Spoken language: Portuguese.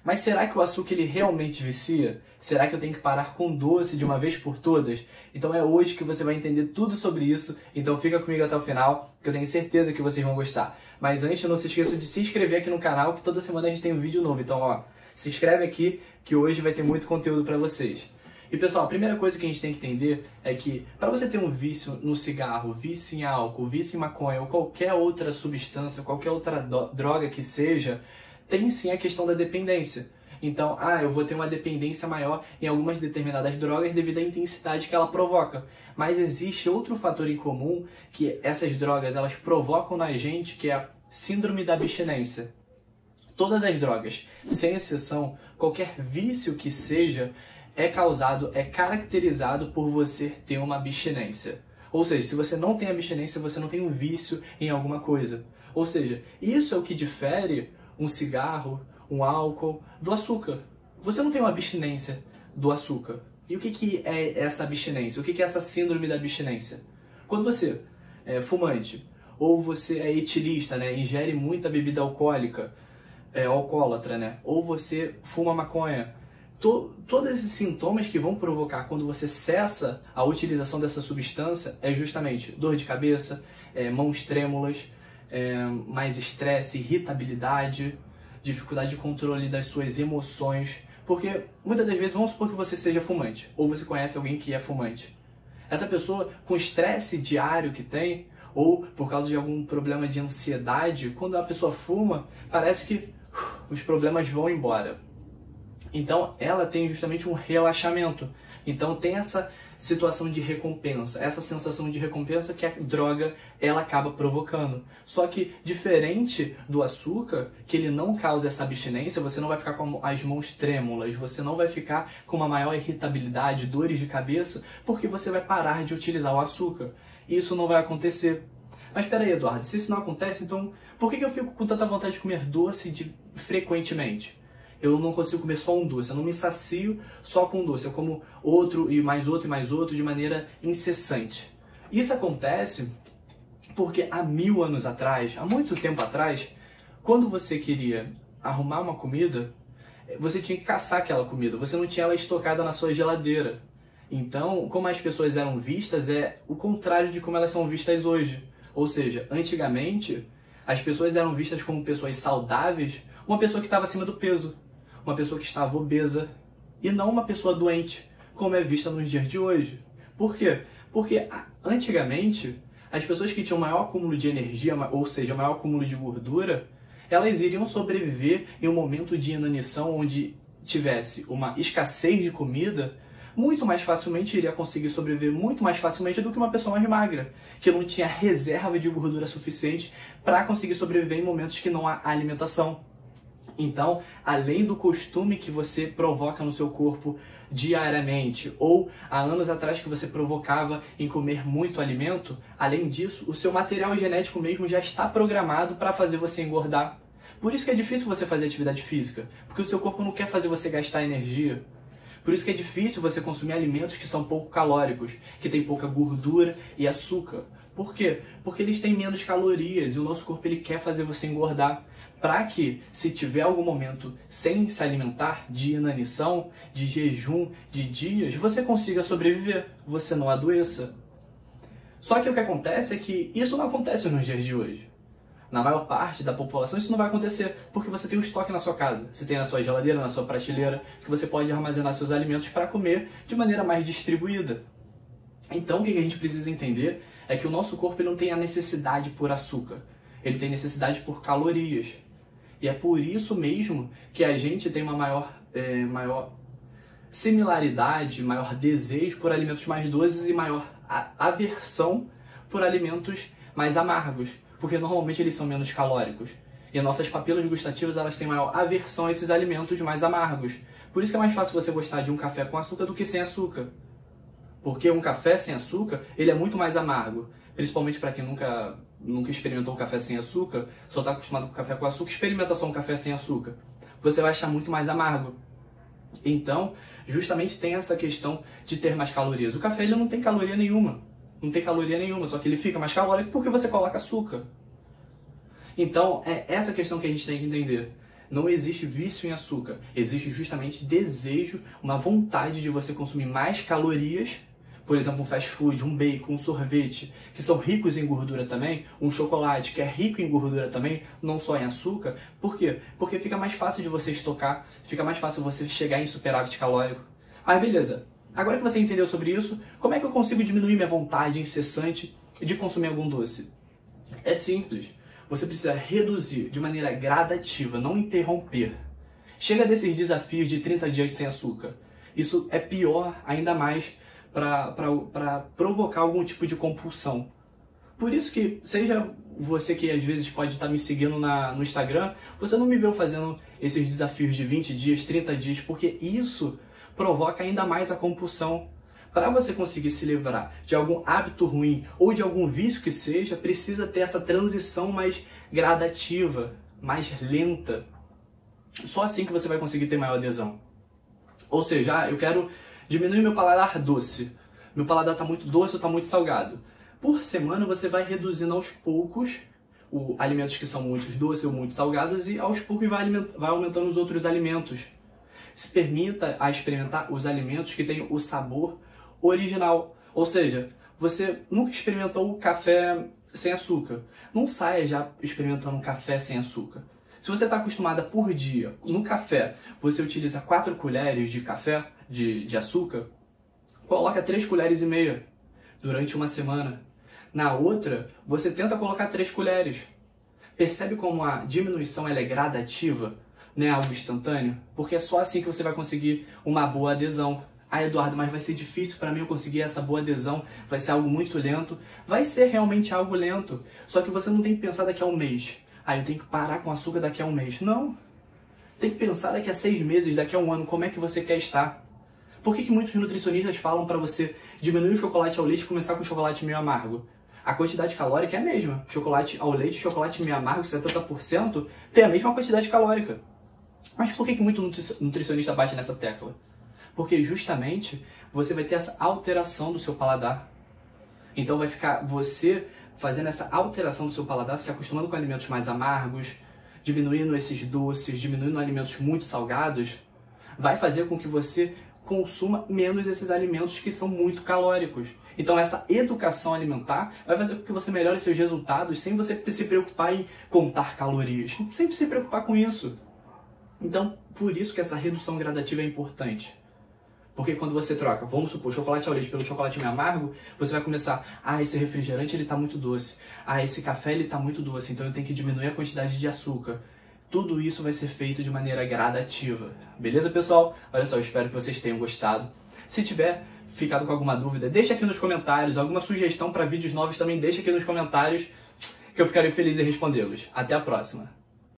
Mas será que o açúcar ele realmente vicia? Será que eu tenho que parar com doce de uma vez por todas? Então é hoje que você vai entender tudo sobre isso, então fica comigo até o final, que eu tenho certeza que vocês vão gostar. Mas antes, não se esqueça de se inscrever aqui no canal, que toda semana a gente tem um vídeo novo. Então, ó, se inscreve aqui, que hoje vai ter muito conteúdo para vocês. E pessoal, a primeira coisa que a gente tem que entender é que para você ter um vício no cigarro, vício em álcool, vício em maconha ou qualquer outra substância, qualquer outra droga que seja, tem sim a questão da dependência. Então, eu vou ter uma dependência maior em algumas determinadas drogas devido à intensidade que ela provoca. Mas existe outro fator em comum que essas drogas elas provocam na gente, que é a síndrome da abstinência. Todas as drogas, sem exceção, qualquer vício que seja, é caracterizado por você ter uma abstinência. Ou seja, se você não tem abstinência, você não tem um vício em alguma coisa. Ou seja, isso é o que difere um cigarro, um álcool, do açúcar. Você não tem uma abstinência do açúcar. E o que é essa abstinência? O que é essa síndrome da abstinência? Quando você é fumante, ou você é etilista, né, ingere muita bebida alcoólica, é alcoólatra, né, ou você fuma maconha, todos esses sintomas que vão provocar quando você cessa a utilização dessa substância é justamente dor de cabeça, mãos trêmulas, mais estresse, irritabilidade, dificuldade de controle das suas emoções. Porque muitas das vezes, vamos supor que você seja fumante, ou você conhece alguém que é fumante. Essa pessoa, com o estresse diário que tem, ou por causa de algum problema de ansiedade, quando a pessoa fuma, parece que os problemas vão embora. Então, ela tem justamente um relaxamento. Então, tem essa situação de recompensa, essa sensação de recompensa que a droga ela acaba provocando. Só que, diferente do açúcar, que ele não causa essa abstinência, você não vai ficar com as mãos trêmulas, você não vai ficar com uma maior irritabilidade, dores de cabeça, porque você vai parar de utilizar o açúcar. Isso não vai acontecer. Mas espera aí, Eduardo, se isso não acontece, então por que eu fico com tanta vontade de comer doce frequentemente? Eu não consigo comer só um doce, eu não me sacio só com um doce, eu como outro e mais outro e mais outro de maneira incessante. Isso acontece porque há 1000 anos atrás, há muito tempo atrás, quando você queria arrumar uma comida, você tinha que caçar aquela comida, você não tinha ela estocada na sua geladeira. Então, como as pessoas eram vistas, é o contrário de como elas são vistas hoje. Ou seja, antigamente, as pessoas eram vistas como pessoas saudáveis, uma pessoa que estava acima do peso, uma pessoa que estava obesa, e não uma pessoa doente, como é vista nos dias de hoje. Por quê? Porque antigamente, as pessoas que tinham maior acúmulo de energia, ou seja, maior acúmulo de gordura, elas iriam sobreviver em um momento de inanição onde tivesse uma escassez de comida, muito mais facilmente iria conseguir sobreviver muito mais facilmente do que uma pessoa mais magra, que não tinha reserva de gordura suficiente para conseguir sobreviver em momentos que não há alimentação. Então, além do costume que você provoca no seu corpo diariamente, ou há anos atrás que você provocava em comer muito alimento, além disso, o seu material genético mesmo já está programado para fazer você engordar. Por isso que é difícil você fazer atividade física, porque o seu corpo não quer fazer você gastar energia. Por isso que é difícil você consumir alimentos que são pouco calóricos, que têm pouca gordura e açúcar. Por quê? Porque eles têm menos calorias e o nosso corpo ele quer fazer você engordar. Para que, se tiver algum momento sem se alimentar, de inanição, de jejum, de dias, você consiga sobreviver, você não adoeça. Só que o que acontece é que isso não acontece nos dias de hoje. Na maior parte da população isso não vai acontecer, porque você tem um estoque na sua casa, você tem na sua geladeira, na sua prateleira, que você pode armazenar seus alimentos para comer de maneira mais distribuída. Então o que a gente precisa entender é que o nosso corpo ele não tem a necessidade por açúcar, ele tem necessidade por calorias. E é por isso mesmo que a gente tem uma maior similaridade, maior desejo por alimentos mais doces e maior aversão por alimentos mais amargos, porque normalmente eles são menos calóricos. E nossas papilas gustativas elas têm maior aversão a esses alimentos mais amargos. Por isso que é mais fácil você gostar de um café com açúcar do que sem açúcar. Porque um café sem açúcar, ele é muito mais amargo. Principalmente para quem nunca experimentou um café sem açúcar, só está acostumado com café com açúcar, experimenta só um café sem açúcar. Você vai achar muito mais amargo. Então, justamente tem essa questão de ter mais calorias. O café ele não tem caloria nenhuma. Não tem caloria nenhuma, só que ele fica mais calórico porque você coloca açúcar. Então, é essa questão que a gente tem que entender. Não existe vício em açúcar, existe justamente desejo, uma vontade de você consumir mais calorias, por exemplo, um fast food, um bacon, um sorvete, que são ricos em gordura também, um chocolate, que é rico em gordura também, não só em açúcar. Por quê? Porque fica mais fácil de você estocar, fica mais fácil você chegar em superávit calórico. Mas beleza, agora que você entendeu sobre isso, como é que eu consigo diminuir minha vontade incessante de consumir algum doce? É simples. Você precisa reduzir de maneira gradativa, não interromper. Chega desses desafios de 30 dias sem açúcar. Isso é pior ainda mais para provocar algum tipo de compulsão. Por isso que, seja você que às vezes pode estar me seguindo no Instagram, você não me vê fazendo esses desafios de 20 dias, 30 dias, porque isso provoca ainda mais a compulsão. Para você conseguir se livrar de algum hábito ruim ou de algum vício que seja, precisa ter essa transição mais gradativa, mais lenta. Só assim que você vai conseguir ter maior adesão. Ou seja, eu quero diminuir meu paladar doce. Meu paladar está muito doce ou está muito salgado. Por semana você vai reduzindo aos poucos alimentos que são muito doces ou muito salgados e aos poucos vai aumentando os outros alimentos. Se permita a experimentar os alimentos que têm o sabor original. Ou seja, você nunca experimentou café sem açúcar. Não saia já experimentando um café sem açúcar. Se você está acostumada por dia, no café, você utiliza 4 colheres de café, de açúcar, coloca 3,5 colheres durante uma semana. Na outra, você tenta colocar 3 colheres. Percebe como a diminuição ela é gradativa, não é algo instantâneo? Porque é só assim que você vai conseguir uma boa adesão. Ah, Eduardo, mas vai ser difícil para mim eu conseguir essa boa adesão, vai ser algo muito lento. Vai ser realmente algo lento, só que você não tem que pensar daqui a um mês. Ah, eu tenho que parar com açúcar daqui a um mês. Não. Tem que pensar daqui a 6 meses, daqui a um ano, como é que você quer estar. Por que muitos nutricionistas falam para você diminuir o chocolate ao leite e começar com chocolate meio amargo? A quantidade calórica é a mesma. Chocolate ao leite, chocolate meio amargo, 70%, tem a mesma quantidade calórica. Mas por que muito nutricionista bate nessa tecla? Porque justamente você vai ter essa alteração do seu paladar. Então vai ficar você fazendo essa alteração do seu paladar, se acostumando com alimentos mais amargos, diminuindo esses doces, diminuindo alimentos muito salgados, vai fazer com que você consuma menos esses alimentos que são muito calóricos. Então essa educação alimentar vai fazer com que você melhore seus resultados sem você se preocupar em contar calorias, sem se preocupar com isso. Então, por isso que essa redução gradativa é importante. Porque quando você troca, vamos supor, chocolate ao leite pelo chocolate meio amargo, você vai começar, esse refrigerante ele tá muito doce, esse café ele tá muito doce, então eu tenho que diminuir a quantidade de açúcar. Tudo isso vai ser feito de maneira gradativa. Beleza, pessoal? Olha só, eu espero que vocês tenham gostado. Se tiver ficado com alguma dúvida, deixa aqui nos comentários, alguma sugestão para vídeos novos também deixa aqui nos comentários, que eu ficarei feliz em respondê-los. Até a próxima!